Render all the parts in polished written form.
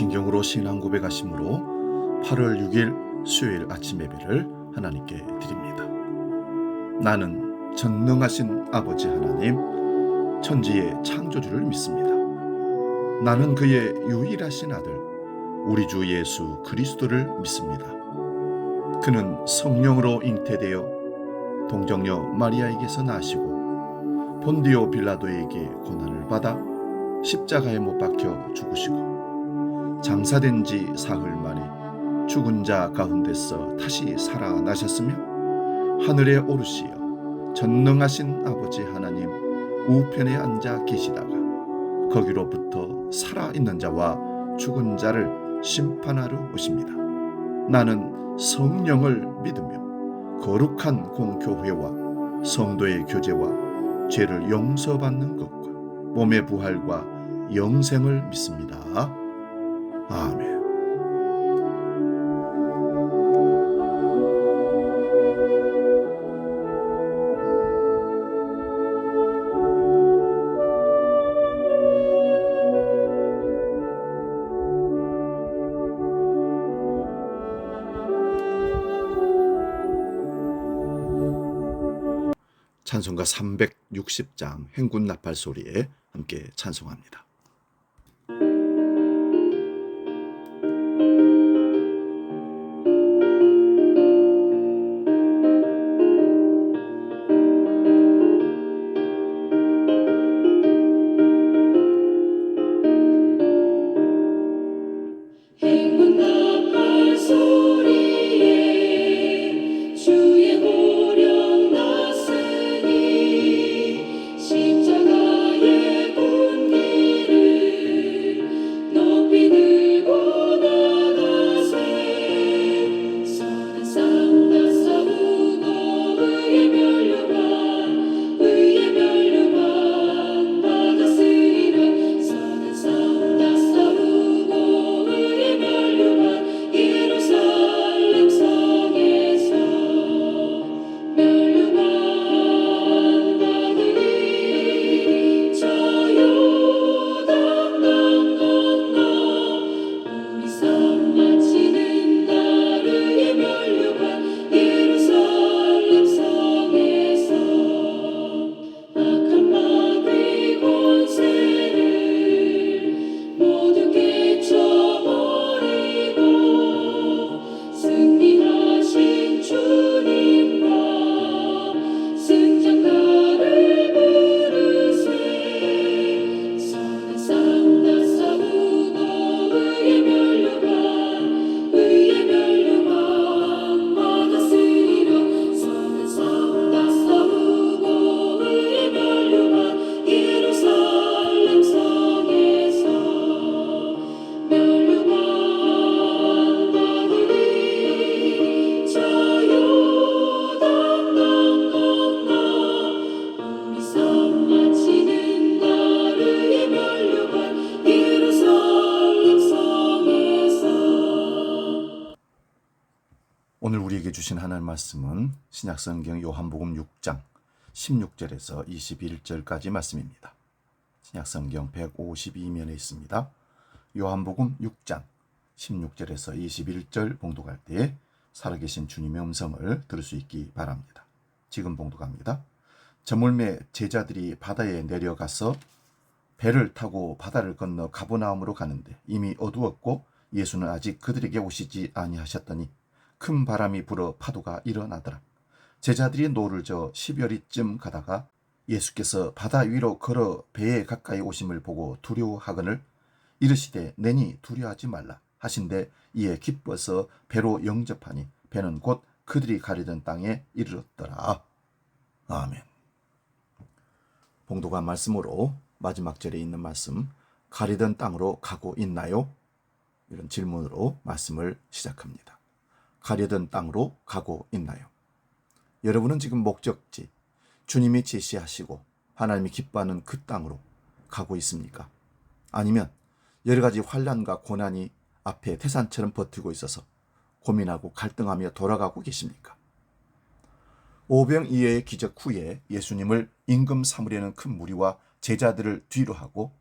개신경으로 신앙 고백하심으로 8월 6일 수요일 아침 예배를 하나님께 드립니다. 나는 전능하신 아버지 하나님, 천지의 창조주를 믿습니다. 나는 그의 유일하신 아들, 우리 주 예수 그리스도를 믿습니다. 그는 성령으로 잉태되어 동정녀 마리아에게서 나시고 본디오 빌라도에게 고난을 받아 십자가에 못 박혀 죽으시고 장사된 지 사흘 만에 죽은 자 가운데서 다시 살아나셨으며 하늘에 오르시어 전능하신 아버지 하나님 우편에 앉아 계시다가 거기로부터 살아있는 자와 죽은 자를 심판하러 오십니다. 나는 성령을 믿으며 거룩한 공교회와 성도의 교제와 죄를 용서받는 것과 몸의 부활과 영생을 믿습니다. 아멘. 찬송가 360장 행군 나팔 소리에 함께 찬송합니다. 오늘 우리에게 주신 하나님 말씀은 신약성경 요한복음 6장 16절에서 21절까지 말씀입니다. 신약성경 152면에 있습니다. 요한복음 6장 16절에서 21절 봉독할 때에 살아계신 주님의 음성을 들을 수 있기 바랍니다. 지금 봉독합니다. 저물매 제자들이 바다에 내려가서 배를 타고 바다를 건너 가버나움으로 가는데 이미 어두웠고 예수는 아직 그들에게 오시지 아니하셨더니 큰 바람이 불어 파도가 일어나더라. 제자들이 노를 저 10여리쯤 가다가 예수께서 바다 위로 걸어 배에 가까이 오심을 보고 두려워하거늘 이르시되 내니 두려워하지 말라 하신데 이에 기뻐서 배로 영접하니 배는 곧 그들이 가려던 땅에 이르렀더라. 아멘. 봉독한 말씀으로 마지막 절에 있는 말씀, 가리던 땅으로 가고 있나요? 이런 질문으로 말씀을 시작합니다. 가려던 땅으로 가고 있나요? 여러분은 지금 목적지, 주님이 제시하시고 하나님이 기뻐하는 그 땅으로 가고 있습니까? 아니면 여러 가지 환난과 고난이 앞에 태산처럼 버티고 있어서 고민하고 갈등하며 돌아가고 계십니까? 오병이어의 기적 후에 예수님을 임금 삼으려는 큰 무리와 제자들을 뒤로 하고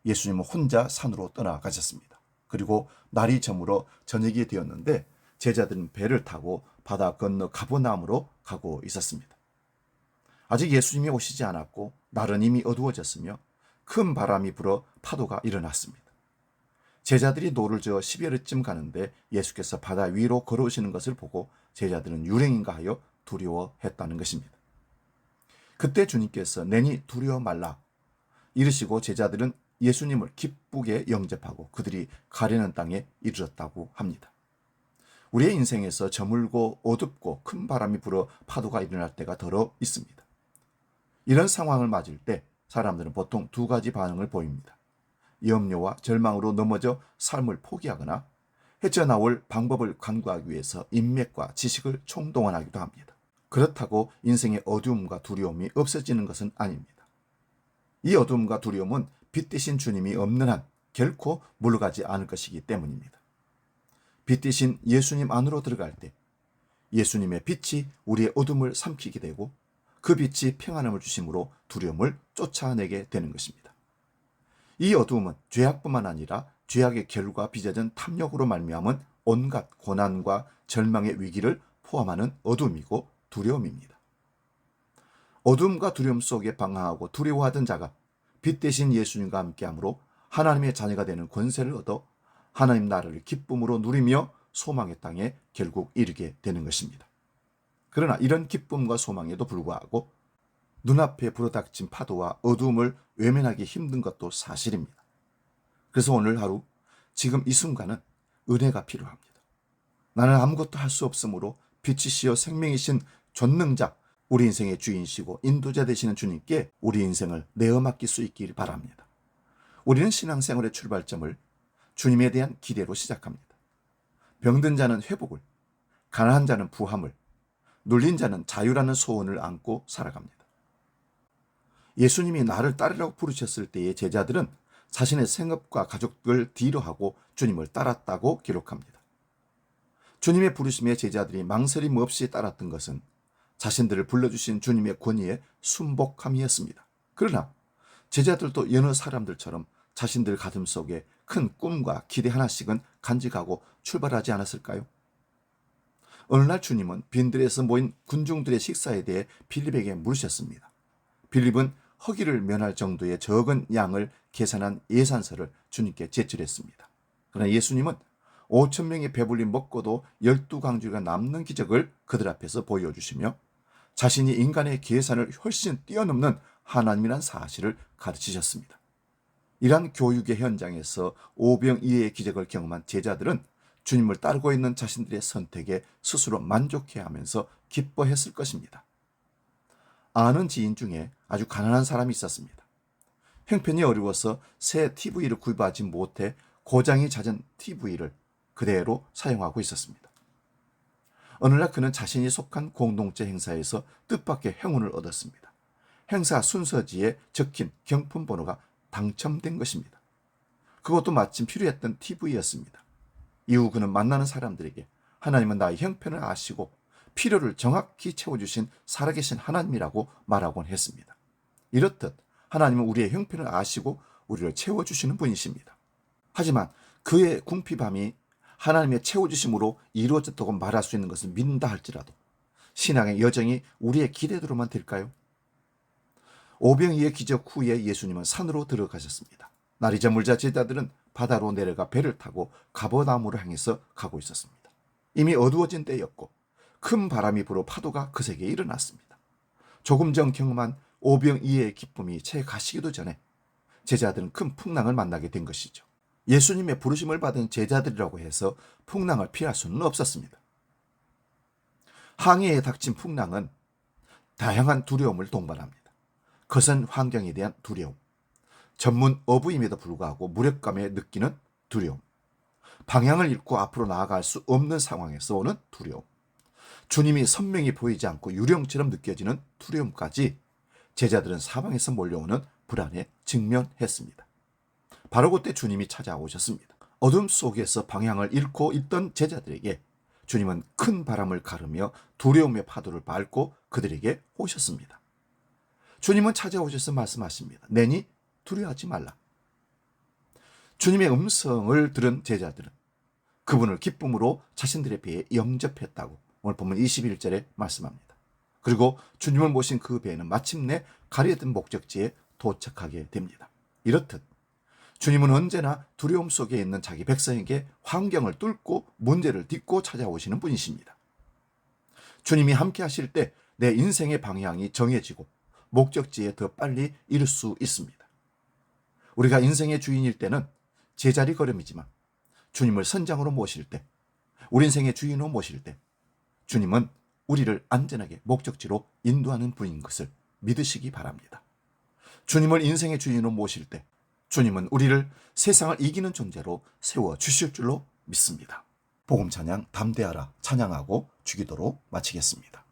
예수님은 혼자 산으로 떠나가셨습니다. 그리고 날이 저물어 저녁이 되었는데 제자들은 배를 타고 바다 건너 가버나움으로 가고 있었습니다. 아직 예수님이 오시지 않았고 날은 이미 어두워졌으며 큰 바람이 불어 파도가 일어났습니다. 제자들이 노를 저어 10여리쯤 가는데 예수께서 바다 위로 걸어오시는 것을 보고 제자들은 유령인가 하여 두려워했다는 것입니다. 그때 주님께서 내니 두려워 말라 이르시고 제자들은 예수님을 기쁘게 영접하고 그들이 가려는 땅에 이르렀다고 합니다. 우리의 인생에서 저물고 어둡고 큰 바람이 불어 파도가 일어날 때가 더러 있습니다. 이런 상황을 맞을 때 사람들은 보통 두 가지 반응을 보입니다. 염려와 절망으로 넘어져 삶을 포기하거나 헤쳐나올 방법을 간구하기 위해서 인맥과 지식을 총동원하기도 합니다. 그렇다고 인생의 어두움과 두려움이 없어지는 것은 아닙니다. 이 어두움과 두려움은 빛 대신 주님이 없는 한 결코 물러가지 않을 것이기 때문입니다. 빛 대신 예수님 안으로 들어갈 때 예수님의 빛이 우리의 어둠을 삼키게 되고 그 빛이 평안함을 주심으로 두려움을 쫓아내게 되는 것입니다. 이 어두움은 죄악뿐만 아니라 죄악의 결과 빚어진 탐욕으로 말미암은 온갖 고난과 절망의 위기를 포함하는 어둠이고 두려움입니다. 어둠과 두려움 속에 방황하고 두려워하던 자가 빛 대신 예수님과 함께함으로 하나님의 자녀가 되는 권세를 얻어 하나님 나라를 기쁨으로 누리며 소망의 땅에 결국 이르게 되는 것입니다. 그러나 이런 기쁨과 소망에도 불구하고 눈앞에 불어닥친 파도와 어두움을 외면하기 힘든 것도 사실입니다. 그래서 오늘 하루 지금 이 순간은 은혜가 필요합니다. 나는 아무것도 할 수 없으므로 빛이시여 생명이신 전능자 우리 인생의 주인이시고 인도자 되시는 주님께 우리 인생을 내어 맡길 수 있길 바랍니다. 우리는 신앙생활의 출발점을 주님에 대한 기대로 시작합니다. 병든 자는 회복을, 가난한 자는 부함을, 눌린 자는 자유라는 소원을 안고 살아갑니다. 예수님이 나를 따르라고 부르셨을 때의 제자들은 자신의 생업과 가족을 뒤로 하고 주님을 따랐다고 기록합니다. 주님의 부르심에 제자들이 망설임 없이 따랐던 것은 자신들을 불러주신 주님의 권위에 순복함이었습니다. 그러나 제자들도 여느 사람들처럼 자신들 가슴 속에 큰 꿈과 기대 하나씩은 간직하고 출발하지 않았을까요? 어느 날 주님은 빈들에서 모인 군중들의 식사에 대해 빌립에게 물으셨습니다. 빌립은 허기를 면할 정도의 적은 양을 계산한 예산서를 주님께 제출했습니다. 그러나 예수님은 5천 명의 배불리 먹고도 12강주가 남는 기적을 그들 앞에서 보여주시며 자신이 인간의 계산을 훨씬 뛰어넘는 하나님이란 사실을 가르치셨습니다. 이러한 교육의 현장에서 오병이어의 기적을 경험한 제자들은 주님을 따르고 있는 자신들의 선택에 스스로 만족해하면서 기뻐했을 것입니다. 아는 지인 중에 아주 가난한 사람이 있었습니다. 형편이 어려워서 새 TV를 구입하지 못해 고장이 잦은 TV를 그대로 사용하고 있었습니다. 어느 날 그는 자신이 속한 공동체 행사에서 뜻밖의 행운을 얻었습니다. 행사 순서지에 적힌 경품 번호가 당첨된 것입니다. 그것도 마침 필요했던 TV였습니다. 이후 그는 만나는 사람들에게 하나님은 나의 형편을 아시고 필요를 정확히 채워주신 살아계신 하나님이라고 말하곤 했습니다. 이렇듯 하나님은 우리의 형편을 아시고 우리를 채워주시는 분이십니다. 하지만 그의 궁핍함이 하나님의 채워주심으로 이루어졌다고 말할 수 있는 것을 믿는다 할지라도 신앙의 여정이 우리의 기대대로만 될까요? 오병이의 기적 후에 예수님은 산으로 들어가셨습니다. 날이 저물자 제자들은 바다로 내려가 배를 타고 가버나움으로 향해서 가고 있었습니다. 이미 어두워진 때였고 큰 바람이 불어 파도가 거세게 일어났습니다. 조금 전 경험한 오병이의 기쁨이 채 가시기도 전에 제자들은 큰 풍랑을 만나게 된 것이죠. 예수님의 부르심을 받은 제자들이라고 해서 풍랑을 피할 수는 없었습니다. 항해에 닥친 풍랑은 다양한 두려움을 동반합니다. 거센 환경에 대한 두려움, 전문 어부임에도 불구하고 무력감에 느끼는 두려움, 방향을 잃고 앞으로 나아갈 수 없는 상황에서 오는 두려움, 주님이 선명히 보이지 않고 유령처럼 느껴지는 두려움까지 제자들은 사방에서 몰려오는 불안에 직면했습니다. 바로 그때 주님이 찾아오셨습니다. 어둠 속에서 방향을 잃고 있던 제자들에게 주님은 큰 바람을 가르며 두려움의 파도를 밟고 그들에게 오셨습니다. 주님은 찾아오셔서 말씀하십니다. 내니 두려워하지 말라. 주님의 음성을 들은 제자들은 그분을 기쁨으로 자신들의 배에 영접했다고 오늘 본문 21절에 말씀합니다. 그리고 주님을 모신 그 배는 마침내 가려던 목적지에 도착하게 됩니다. 이렇듯 주님은 언제나 두려움 속에 있는 자기 백성에게 환경을 뚫고 문제를 딛고 찾아오시는 분이십니다. 주님이 함께 하실 때 내 인생의 방향이 정해지고 목적지에 더 빨리 이룰 수 있습니다. 우리가 인생의 주인일 때는 제자리 걸음이지만 주님을 선장으로 모실 때, 우리 인생의 주인으로 모실 때 주님은 우리를 안전하게 목적지로 인도하는 분인 것을 믿으시기 바랍니다. 주님을 인생의 주인으로 모실 때 주님은 우리를 세상을 이기는 존재로 세워주실 줄로 믿습니다. 복음 찬양 담대하라 찬양하고 주기도로 마치겠습니다.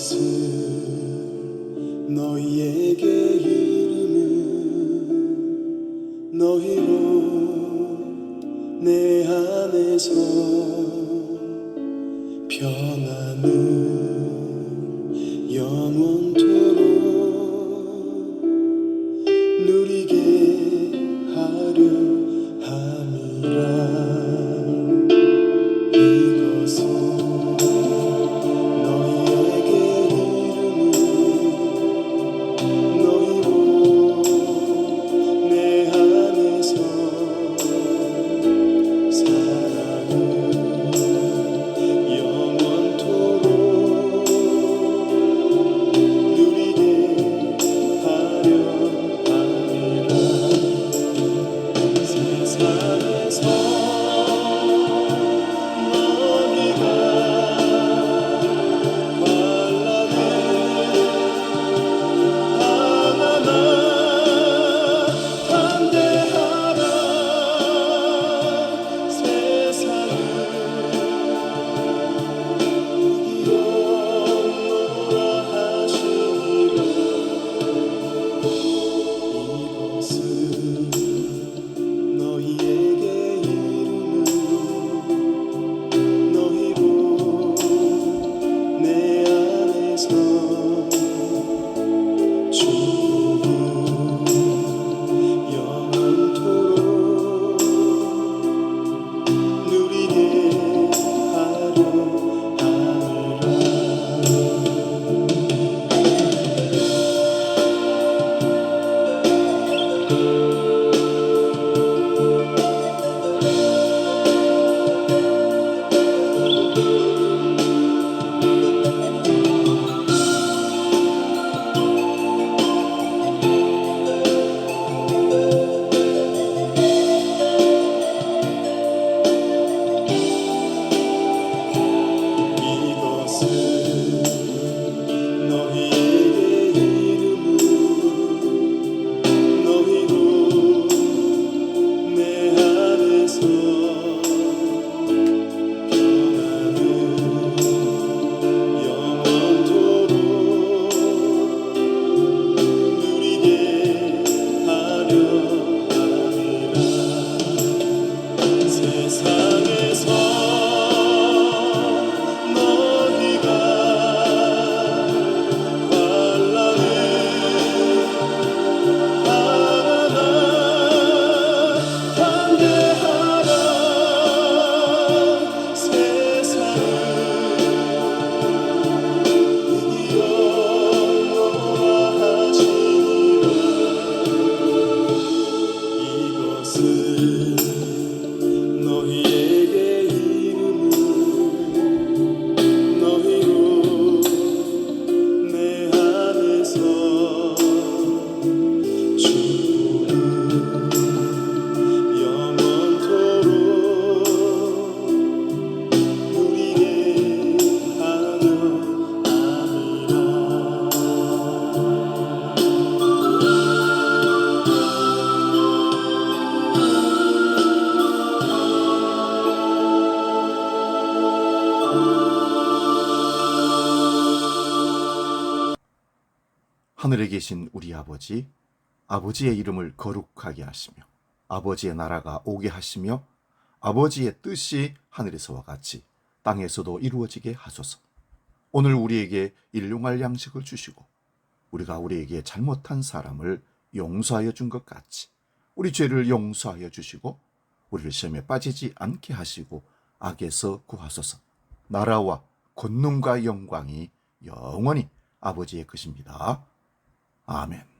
이것은 너희에게 이름은 너희로 내 안에서 평안을 영원토록 누리게 하려 함이라. 이것은 영원토록 하늘에 계신 우리 아버지, 아버지의 이름을 거룩하게 하시며 아버지의 나라가 오게 하시며 아버지의 뜻이 하늘에서와 같이 땅에서도 이루어지게 하소서. 오늘 우리에게 일용할 양식을 주시고 우리가 우리에게 잘못한 사람을 용서하여 준 것 같이 우리 죄를 용서하여 주시고 우리를 시험에 빠지지 않게 하시고 악에서 구하소서. 나라와 권능과 영광이 영원히 아버지의 것입니다. 아멘.